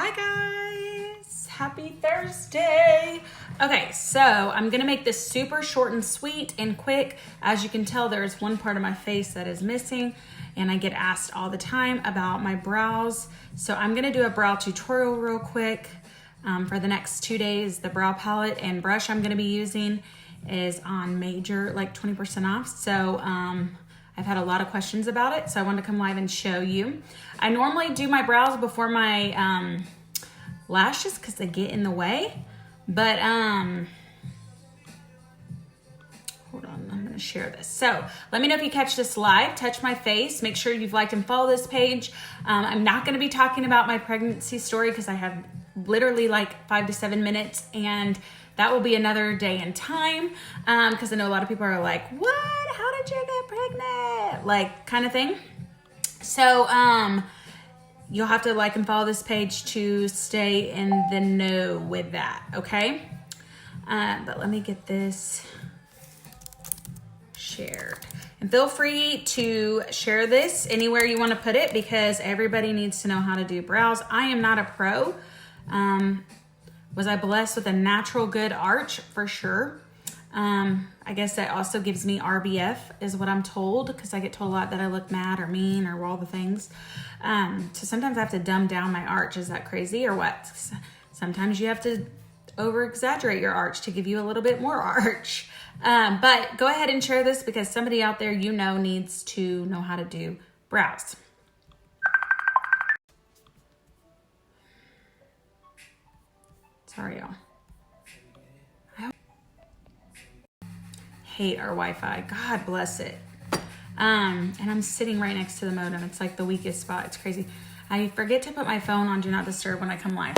Hi guys, happy Thursday. Okay, so I'm gonna make this super short and sweet and quick. As you can tell, there's one part of my face that is missing and I get asked all the time about my brows. So I'm gonna do a brow tutorial real quick. For the next 2 days, the brow palette and brush I'm gonna be using is on major, like 20% off. So I've had a lot of questions about it, so I wanted to come live and show you. I normally do my brows before my lashes because they get in the way, but hold on, I'm gonna share this. So let me know if you catch this live, touch my face, make sure you've liked and followed this page. I'm not gonna be talking about my pregnancy story because I have literally like 5 to 7 minutes, and that will be another day and time, because I know a lot of people are like, what? How did you get pregnant? Like, kind of thing. So you'll have to like and follow this page to stay in the know with that, okay? But let me get this shared. And feel free to share this anywhere you want to put it because everybody needs to know how to do brows. I am not a pro. Was I blessed with a natural good arch? For sure. I guess that also gives me RBF is what I'm told, because I get told a lot that I look mad or mean or all the things. So sometimes I have to dumb down my arch. Is that crazy or what? Sometimes you have to over exaggerate your arch to give you a little bit more arch. But go ahead and share this because somebody out there you know needs to know how to do brows. Sorry, y'all. I hate our Wi-Fi. God bless it. And I'm sitting right next to the modem. It's like the weakest spot. It's crazy. I forget to put my phone on Do Not Disturb when I come live.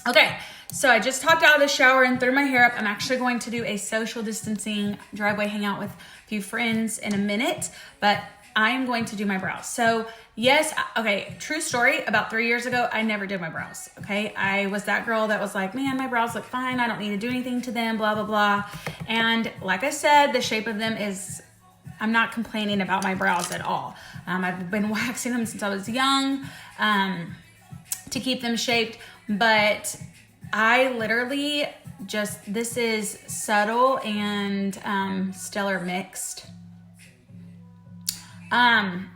Okay, so I just hopped out of the shower and threw my hair up. I'm actually going to do a social distancing driveway hangout with a few friends in a minute, but I am going to do my brows. So yes, okay, true story, about 3 years ago, I never did my brows, okay? I was that girl that was like, man, my brows look fine. I don't need to do anything to them, blah, blah, blah. And like I said, the shape of them is, I'm not complaining about my brows at all. I've been waxing them since I was young to keep them shaped, but I literally just, this is subtle and stellar mixed.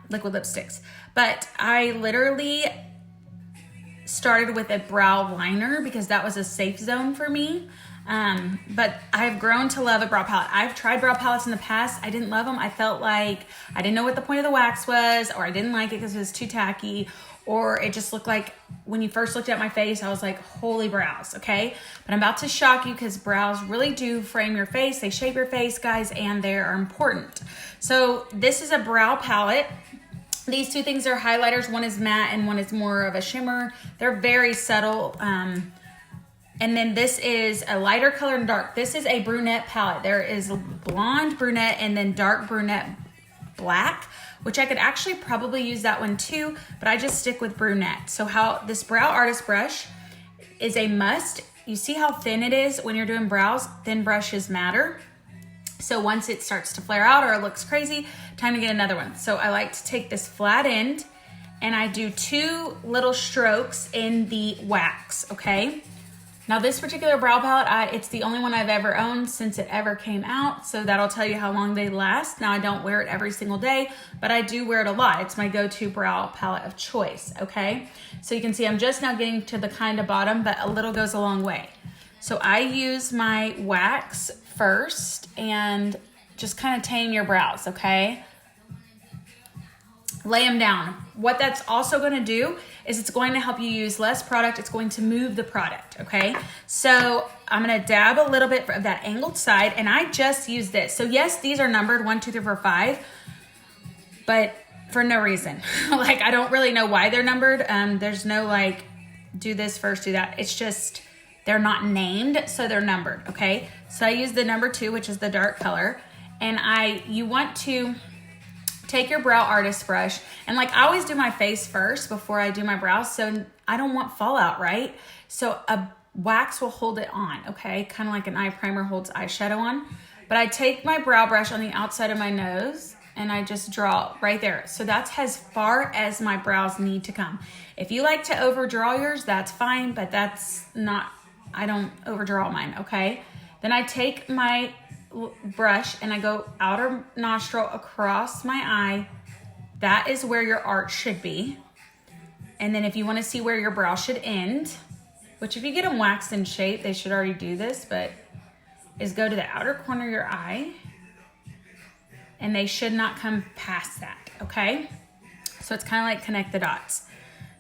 Liquid lipsticks. But I literally started with a brow liner because that was a safe zone for me. But I've grown to love a brow palette. I've tried brow palettes in the past. I didn't love them. I felt like I didn't know what the point of the wax was, or I didn't like it because it was too tacky, or it just looked like when you first looked at my face, I was like, holy brows, okay? But I'm about to shock you because brows really do frame your face. They shape your face, guys, and they are important. So this is a brow palette. These two things are highlighters. One is matte and one is more of a shimmer. They're very subtle. And then this is a lighter color and dark. This is a brunette palette. There is blonde, brunette, and then dark brunette black, which I could actually probably use that one too, but I just stick with brunette. So how this brow artist brush is a must. You see how thin it is when you're doing brows? Thin brushes matter. So once it starts to flare out or it looks crazy, time to get another one. So I like to take this flat end and I do 2 little strokes in the wax, okay? Now this particular brow palette, it's the only one I've ever owned since it ever came out, so that'll tell you how long they last. Now I don't wear it every single day, but I do wear it a lot. It's my go-to brow palette of choice, okay? So you can see I'm just now getting to the kind of bottom, but a little goes a long way. So I use my wax first and just kind of tame your brows, okay? Lay them down. What that's also going to do is it's going to help you use less product. It's going to move the product, okay? So I'm going to dab a little bit of that angled side, and I just use this. So yes, these are numbered 1, 2, 3, 4, 5, but for no reason. Like, I don't really know why they're numbered. There's no like, do this first, do that. It's just, they're not named, so they're numbered, okay? So I use the number 2, which is the dark color, and you want to take your brow artist brush, and like I always do my face first before I do my brows, so I don't want fallout, right? So a wax will hold it on, okay? Kind of like an eye primer holds eyeshadow on. But I take my brow brush on the outside of my nose and I just draw right there. So that's as far as my brows need to come. If you like to overdraw yours, that's fine, but that's not, I don't overdraw mine, okay? Then I take my brush and I go outer nostril across my eye. That is where your arch should be. And then if you want to see where your brow should end, which if you get them waxed in shape, they should already do this, but is go to the outer corner of your eye, and they should not come past that, okay? So it's kind of like connect the dots.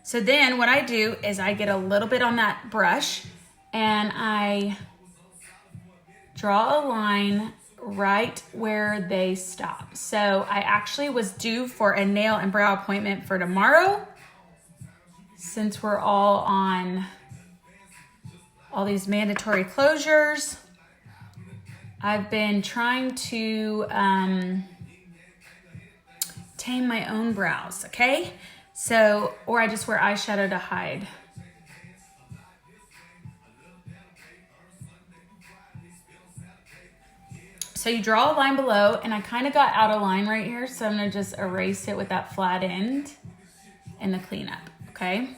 So then what I do is I get a little bit on that brush and I draw a line right where they stop. So I actually was due for a nail and brow appointment for tomorrow, since we're all on all these mandatory closures. I've been trying to tame my own brows, okay? So, or I just wear eyeshadow to hide. So you draw a line below, and I kind of got out of line right here, so I'm gonna just erase it with that flat end and the cleanup, okay?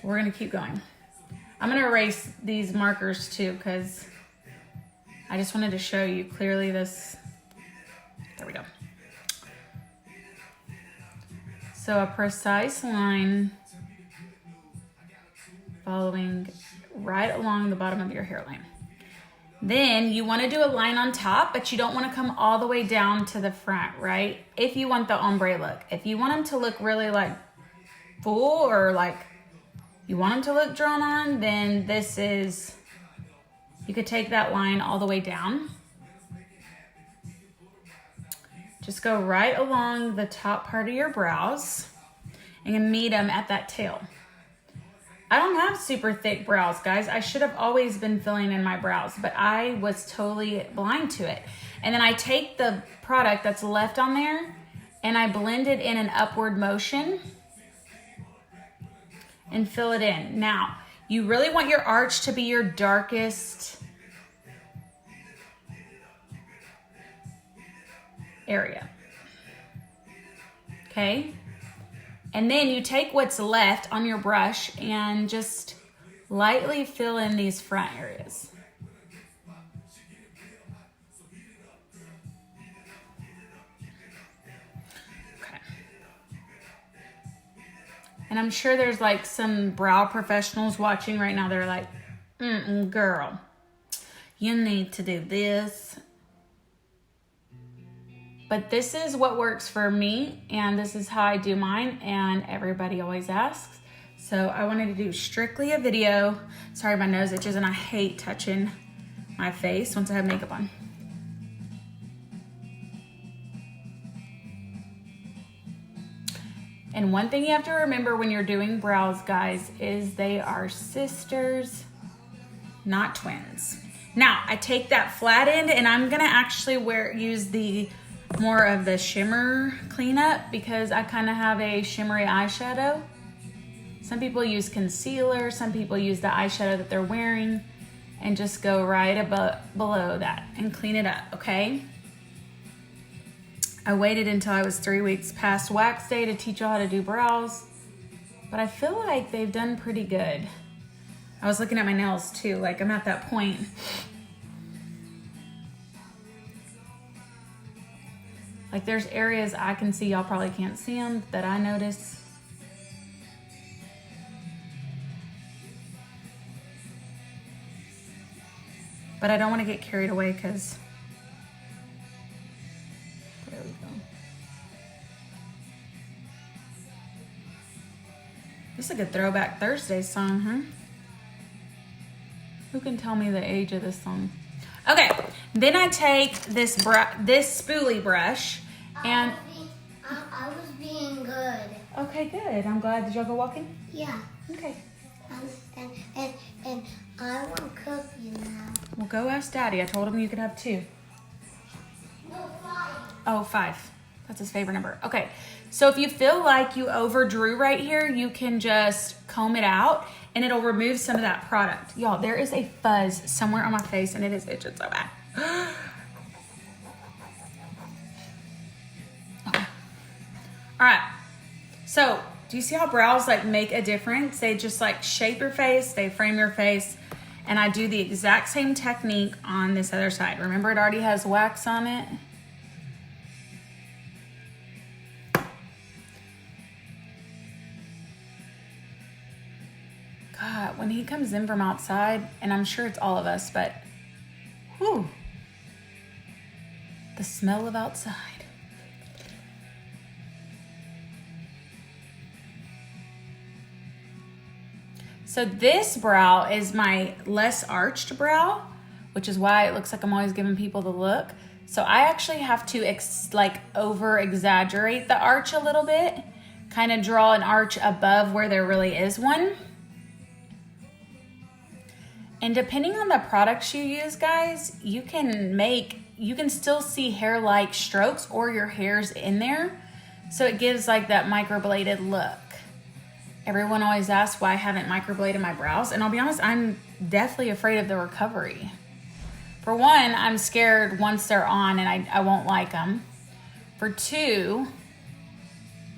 We're gonna keep going. I'm gonna erase these markers too, because I just wanted to show you clearly this. There we go. So a precise line following right along the bottom of your hairline. Then you want to do a line on top, but you don't want to come all the way down to the front, right? If you want the ombre look. If you want them to look really like full, or like you want them to look drawn on, then this is, you could take that line all the way down. Just go right along the top part of your brows and meet them at that tail. I don't have super thick brows, guys. I should have always been filling in my brows, but I was totally blind to it. And then I take the product that's left on there and I blend it in an upward motion and fill it in. Now, you really want your arch to be your darkest area. Okay? And then you take what's left on your brush and just lightly fill in these front areas. Okay. And I'm sure there's like some brow professionals watching right now. They're like, girl, you need to do this. But this is what works for me, and this is how I do mine, and everybody always asks. So I wanted to do strictly a video. Sorry, my nose itches, and I hate touching my face once I have makeup on. And one thing you have to remember when you're doing brows, guys, is they are sisters, not twins. Now, I take that flat end, and I'm gonna actually use the more of the shimmer cleanup, because I kind of have a shimmery eyeshadow. Some people use concealer, some people use the eyeshadow that they're wearing, and just go right below that and clean it up, okay? I waited until I was 3 weeks past wax day to teach y'all how to do brows, but I feel like they've done pretty good. I was looking at my nails too, like I'm at that point. Like there's areas I can see, y'all probably can't see them, that I notice. But I don't want to get carried away, because there we go. This is a good Throwback Thursday song, huh? Who can tell me the age of this song? Okay, then I take this spoolie brush and... I was being good. Okay, good. I'm glad. Did y'all go walking? Yeah. Okay. And I want cookies now. Well, go ask Daddy. I told him you could have 2. No, 5. Oh, 5. That's his favorite number. Okay, so if you feel like you overdrew right here, you can just comb it out and it'll remove some of that product. Y'all, there is a fuzz somewhere on my face and it is itching so bad. All right. So do you see how brows like make a difference? They just like shape your face, they frame your face. And I do the exact same technique on this other side. Remember, it already has wax on it. God, when he comes in from outside, and I'm sure it's all of us, but whew, the smell of outside. So this brow is my less arched brow, which is why it looks like I'm always giving people the look. So I actually have to over exaggerate the arch a little bit, kind of draw an arch above where there really is one. And depending on the products you use, guys, you can still see hair-like strokes or your hair's in there. So it gives like that microbladed look. Everyone always asks why I haven't microbladed my brows. And I'll be honest, I'm deathly afraid of the recovery. For one, I'm scared once they're on and I won't like them. For two,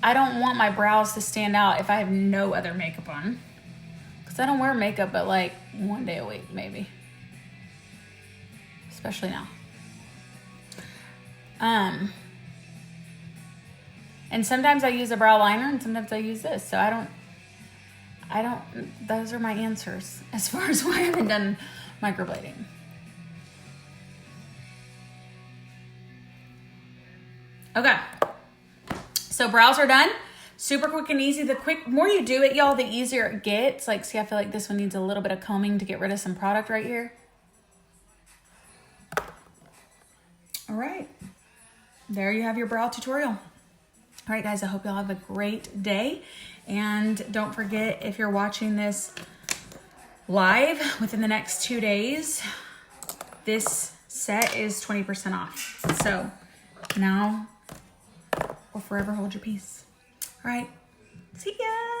I don't want my brows to stand out if I have no other makeup on. Because I don't wear makeup but like 1 day a week, maybe. Especially now. And sometimes I use a brow liner and sometimes I use this. So those are my answers as far as why I haven't done microblading. Okay. So brows are done. Super quick and easy. The more you do it, y'all, the easier it gets. Like, see, I feel like this one needs a little bit of combing to get rid of some product right here. All right. There you have your brow tutorial. All right, guys, I hope y'all have a great day. And don't forget, if you're watching this live within the next 2 days, this set is 20% off. So now or forever hold your peace. All right, see ya.